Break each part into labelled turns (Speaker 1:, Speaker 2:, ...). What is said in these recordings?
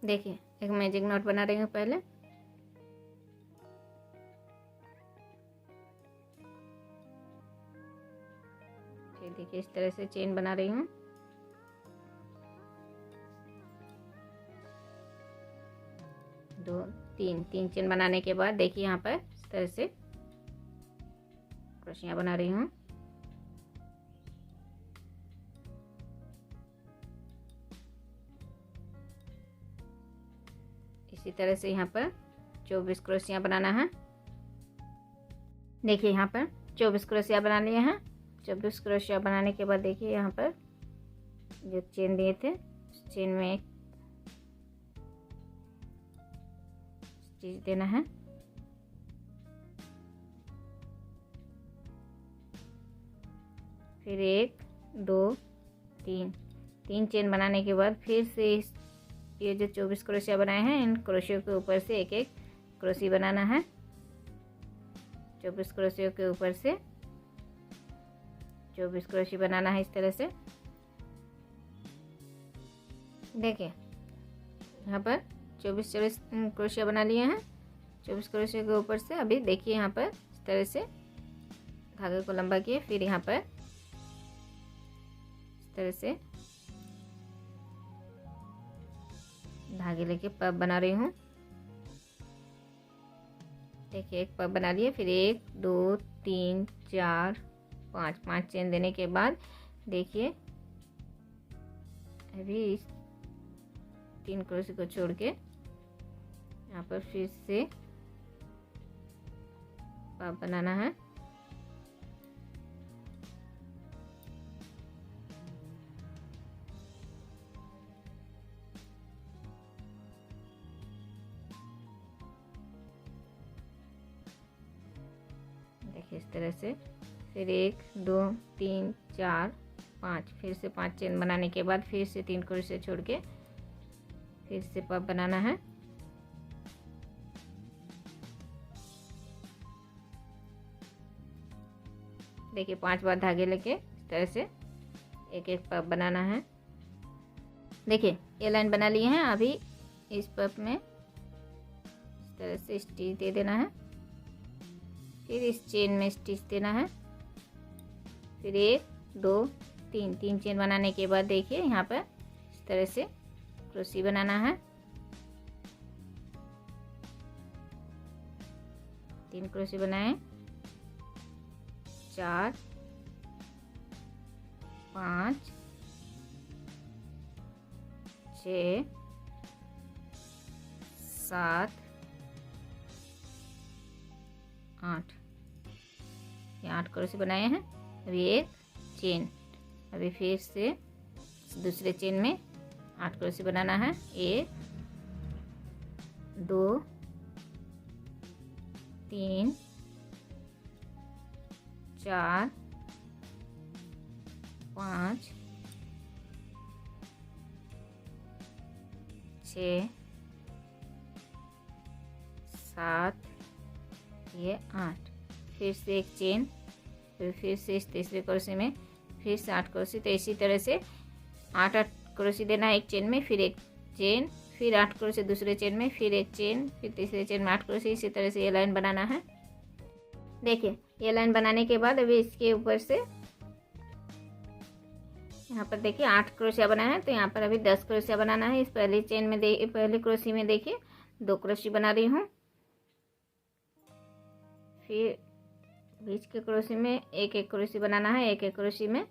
Speaker 1: देखिए एक magic not बना रही हूँ पहले। फिर देखिए इस तरह से चेन बना रही हूँ। दो तीन चेन बनाने के बाद देखिए यहाँ पर इस तरह से क्रोशियाँ बना रही हूँ। इसी तरह से यहाँ पर 24 क्रोशियाँ बनाना है। देखिए यहाँ पर 24 क्रोशिया बना लिए हैं। 24 क्रोशिया बनाने के बाद देखिए यहाँ पर जो चेन दिए थे उस चेन में एक स्टिच देना है। फिर 1 2 3 चेन बनाने के बाद फिर से इस ये जो 24 क्रोशिया बनाए हैं इन क्रोशियों के ऊपर से एक एक क्रोशी बनाना है। 24 क्रोशियों के ऊपर से 24 क्रोशी बनाना है इस तरह से। देखिए यहाँ पर 24 क्रोशिया बना लिए हैं। 24 क्रोशिया के ऊपर से अभी देखिए यहाँ पर इस तरह से धागे को लंबा किए, फिर यहाँ पर इस तरह से धागे लेके पब बना रही हूँ। देखिए एक पब बना लिए, फिर 1 2 3 4 5 चेन देने के बाद देखिए अभी इस 3 क्रोशी को छोड़ के यहाँ पर फिर से पब बनाना है। देखिए इस तरह से फिर 1 2 3 4 5 फिर से 5 चेन बनाने के बाद फिर से 3 क्रोशिया छोड़ के फिर से पब बनाना है। देखिए 5 बार धागे लेके इस तरह से एक एक पब बनाना है। देखिए ये लाइन बना लिए हैं। अभी इस पब में इस तरह से स्टिच दे देना है। फिर इस चेन में स्टिच देना है। फिर 1 2 3 चेन बनाने के बाद देखिए यहाँ पर इस तरह से क्रोशी बनाना है। 3 क्रोशी बनाएं, 4 5 6 7 8 ये 8 क्रोशी बनाए हैं। अभी एक चेन, अभी फिर से दूसरे चेन में 8 क्रोशी बनाना है। 1 2 3 4 5 6 7 ये 8 फिर से एक चेन, फिर से इस तीसरे क्रोशी में फिर से 8 क्रोशी। तो इसी तरह से 8 क्रोशी देना है एक चेन में, फिर एक चेन, फिर 8 क्रोशी दूसरे चेन में, फिर एक चेन, फिर तीसरे चेन में 8 क्रोशी। इसी तरह से ये लाइन बनाना है। देखिए ये लाइन बनाने के बाद अभी इसके ऊपर से यहाँ पर देखिए 8 क्रोशिया बनाया है, तो यहाँ पर अभी 10 क्रोशिया बनाना है। इस पहली चेन में पहली क्रोशी में देखिए 2 क्रोशी बना रही हूँ। फिर बीच के क्रोशी में एक एक क्रोशी बनाना है। एक एक क्रोशी में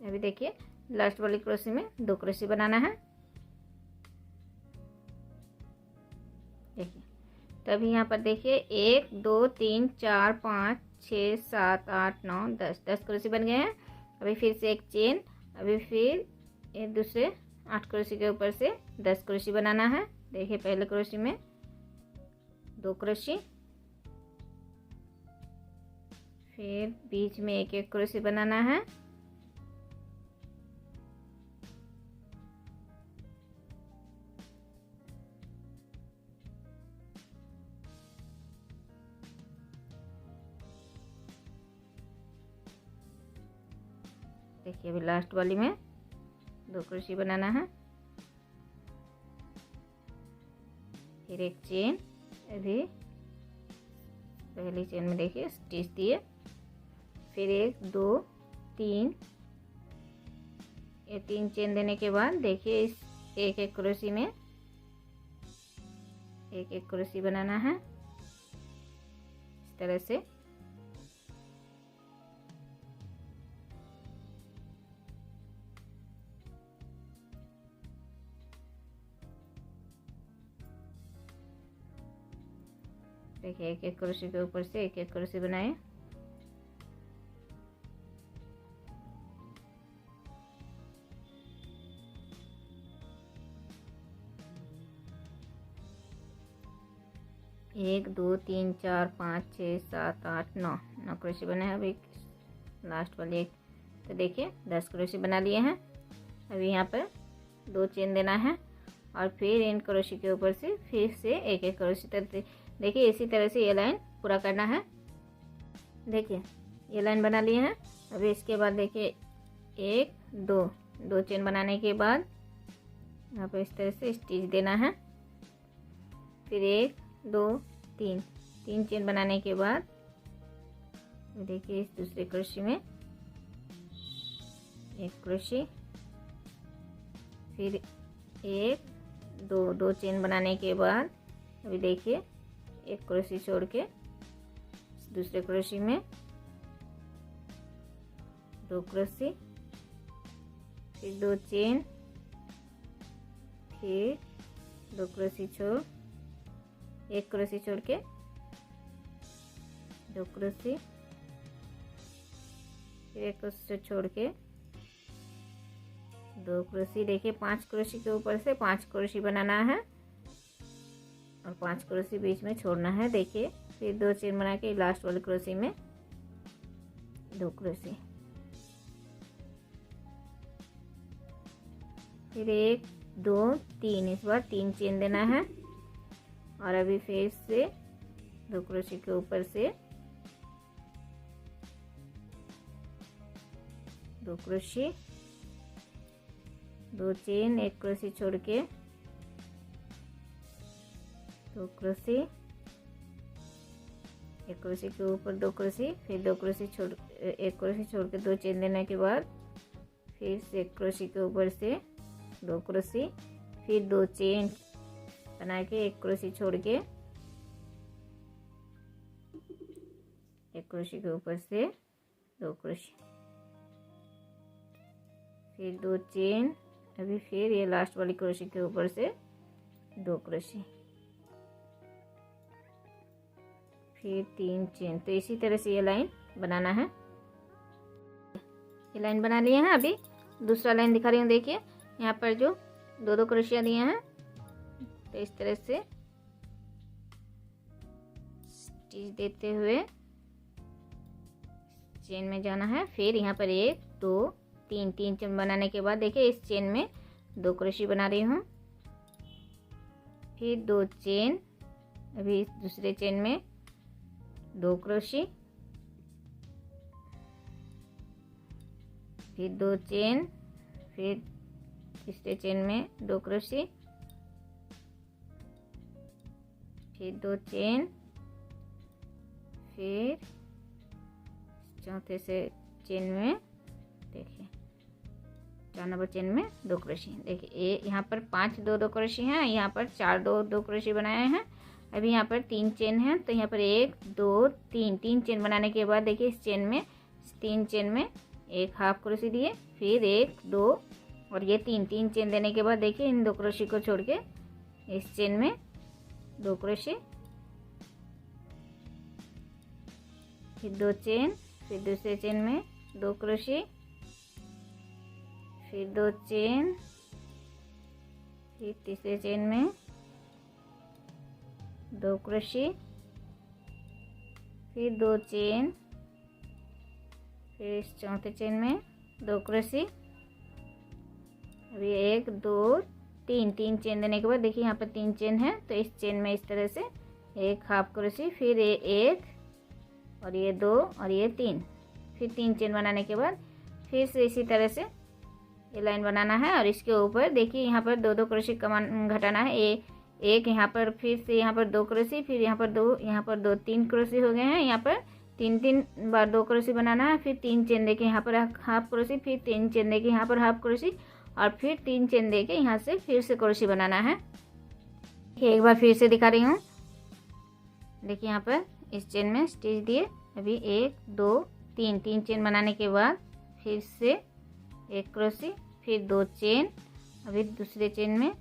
Speaker 1: अभी देखिए लास्ट वाली क्रोशी में 2 क्रोशी बनाना है। देखिए तभी यहाँ पर देखिए 1 2 3 4 5 6 7 8 9 10 क्रोशी बन गए हैं। अभी फिर से एक चेन, अभी फिर एक दूसरे 8 क्रोशी के ऊपर से 10 क्रोशी बनाना है। देखिए पहले क्रोशी में 2 क्रोशी, फिर बीच में एक एक क्रोशी बनाना है। देखिए अभी लास्ट वाली में 2 क्रोशे बनाना है, फिर एक चेन, अभी पहली चेन में देखिए स्टिच दिए, फिर 1 2 3, ये 3 चेन देने के बाद देखिए इस एक एक क्रोशे में एक एक क्रोशे बनाना है इस तरह से। देखिए एक एक क्रोशे के ऊपर से एक एक क्रोशे बनाए। एक 2 3 4 5 6 7 8 9 क्रोशे बने हैं। अभी लास्ट वाली एक, तो देखिए 10 क्रोशे बना लिए हैं। अभी यहाँ पर 2 चेन देना है और फिर इन क्रोशे के ऊपर से फिर से एक एक क्रोशे तक। देखिए इसी तरह से ये लाइन पूरा करना है। देखिए ये लाइन बना लिए हैं। अभी इसके बाद देखिए 1 2 चेन बनाने के बाद यहाँ पर इस तरह से स्टिच देना है, फिर 1 2 3 चेन बनाने के बाद देखिए इस दूसरे क्रोशे में एक क्रोशे, फिर 1 2 चेन बनाने के बाद अभी देखिए एक क्रोशे छोड़ के दूसरे क्रोशे में 2 क्रोशे, फिर 2 चेन, फिर 2 क्रोशे छोड़, एक क्रोशे छोड़ के 2 क्रोशे, फिर एक क्रोशे छोड़ के 2 क्रोशे। देखिए 5 क्रोशे के ऊपर से 5 क्रोशे बनाना है और 5 क्रोशे बीच में छोड़ना है। देखिए फिर 2 चेन बना के लास्ट वाले क्रोशे में 2 क्रोशे, फिर 1 2 3, इस बार 3 चेन देना है और अभी फिर से 2 क्रोशे के ऊपर से 2 क्रोशे, 2 चेन, एक क्रोशे छोड़ के 2 क्रोशे, एक क्रोशे के ऊपर 2 क्रोशे, फिर 2 क्रोशे छोड़, एक क्रोशे छोड़ के 2 चेन देने के बाद फिर से एक क्रोशे के ऊपर से 2 क्रोशे, फिर 2 चेन बना के एक क्रोशे छोड़ के एक क्रोशे के ऊपर से 2 क्रोशे, फिर 2 चेन, अभी फिर ये लास्ट वाली क्रोशे के ऊपर से 2 क्रोशे, फिर 3 चेन। तो इसी तरह से ये लाइन बनाना है। ये लाइन बना लिए हैं। अभी दूसरा लाइन दिखा रही हूँ। देखिए यहाँ पर जो 2 क्रोशिया दिए हैं, तो इस तरह से स्टिच देते हुए चेन में जाना है। फिर यहाँ पर 1 2 3 चेन बनाने के बाद देखिए इस चेन में 2 क्रोशे बना रही हूँ, फिर 2 चेन, अभी इस दूसरे चेन में 2 क्रोशे, फिर 2 चेन, फिर तीसरे चेन में 2 क्रोशे, फिर 2 चेन, फिर चौथे से चेन में देखिए 4 नंबर चेन में 2 क्रोशे। देखिए यहाँ पर 5 2 क्रोशे हैं, यहाँ पर 4 2 क्रोशे बनाए हैं। अभी यहाँ पर 3 चेन हैं, तो यहाँ पर 1 2 3 चेन बनाने के बाद देखिए इस चेन में 3 चेन में एक हाफ क्रोशे दिए, फिर 1 2 और ये 3 चेन देने के बाद देखिए इन 2 क्रोशे को छोड़ के इस चेन में 2 क्रोशे, फिर 2 चेन, फिर दूसरे चेन में 2 क्रोशे, फिर 2 चेन, फिर तीसरे चेन में 2 क्रोशे, फिर 2 चेन, फिर इस चौथे चेन में 2 क्रोशे। अभी 1 2 3 चेन देने के बाद देखिए यहाँ पर 3 चेन है, तो इस चेन में इस तरह से एक हाफ क्रोशे, फिर 1 और ये 2 और ये 3, फिर 3 चेन बनाने के बाद फिर से इसी तरह से ये लाइन बनाना है और इसके ऊपर देखिए यहाँ पर 2-2 क्रोशे कमान घटाना है। एक यहाँ पर, फिर से यहाँ पर 2 क्रोशे, फिर यहाँ पर 2, यहाँ पर 2, 3 क्रोशे हो गए हैं। यहाँ पर 3 बार 2 क्रोशे बनाना है, फिर 3 चेन देके यहाँ पर हाफ क्रोशे, फिर 3 चेन देके यहाँ पर हाफ क्रोशे और फिर 3 चेन देके यहाँ से फिर से क्रोशे बनाना है। एक बार फिर से दिखा रही हूँ। देखिए यहाँ पर इस चेन में स्टिच दिए, अभी 1 2 3 चेन बनाने के बाद फिर से 1 क्रोशे, फिर 2 चेन, अभी दूसरे चेन में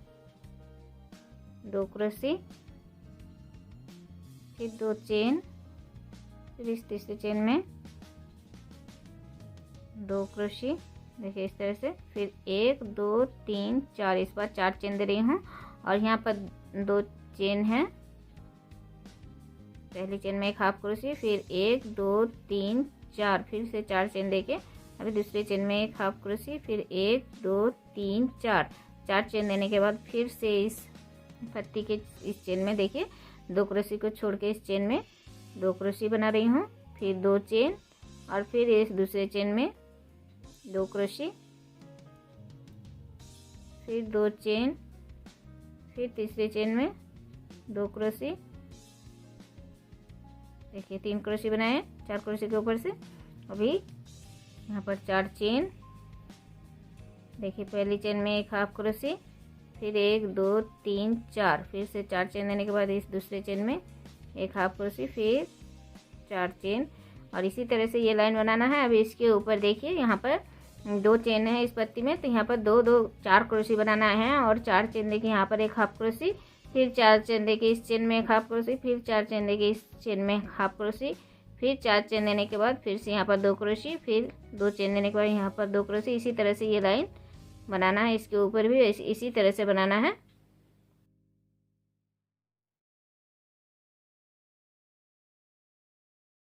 Speaker 1: 2 क्रोशे, फिर 2 चेन, फिर इस तीसरे चेन में 2 क्रोशे। देखिए इस तरह से, फिर 1 2 3 4, इस बार 4 चेन दे रही हूँ और यहाँ पर 2 चेन है। पहली चेन में एक हाफ क्रोशे, फिर 1 2 3 4, फिर से 4 चेन देके अभी दूसरे चेन में एक हाफ क्रोशे, फिर 1 2 3 4 चेन देने के बाद फिर से इस पत्ती के इस चेन में देखिए 2 क्रोशे को छोड़ के इस चेन में 2 क्रोशे बना रही हूँ, फिर 2 चेन और फिर इस दूसरे चेन में 2 क्रोशे, फिर 2 चेन, फिर तीसरे चेन में 2 क्रोशे। देखिए 3 क्रोशे बनाए 4 क्रोशे के ऊपर से। अभी यहाँ पर 4 चेन, देखिए पहली चेन में एक हाफ क्रोशे, फिर 1 2 3 4, फिर से 4 चेन देने के बाद इस दूसरे चेन में एक हाफ क्रोशे, फिर 4 चेन और इसी तरह से ये लाइन बनाना है। अभी इसके ऊपर देखिए यहाँ पर 2 चेन है इस पत्ती में, तो यहाँ पर 2 2 4 क्रोशे बनाना है और 4 चेन देखिए यहाँ पर एक हाफ क्रोशे, फिर 4 चेन देके इस चेन में एक हाफ क्रोशे, फिर 4 चेन देके इस चेन में हाफ क्रोशे, फिर 4 चेन देने के बाद फिर से यहाँ पर 2 क्रोशे, फिर 2 चेन देने के बाद यहाँ पर 2 क्रोशे। इसी तरह से ये लाइन बनाना है। इसके ऊपर भी इसी तरह से बनाना है।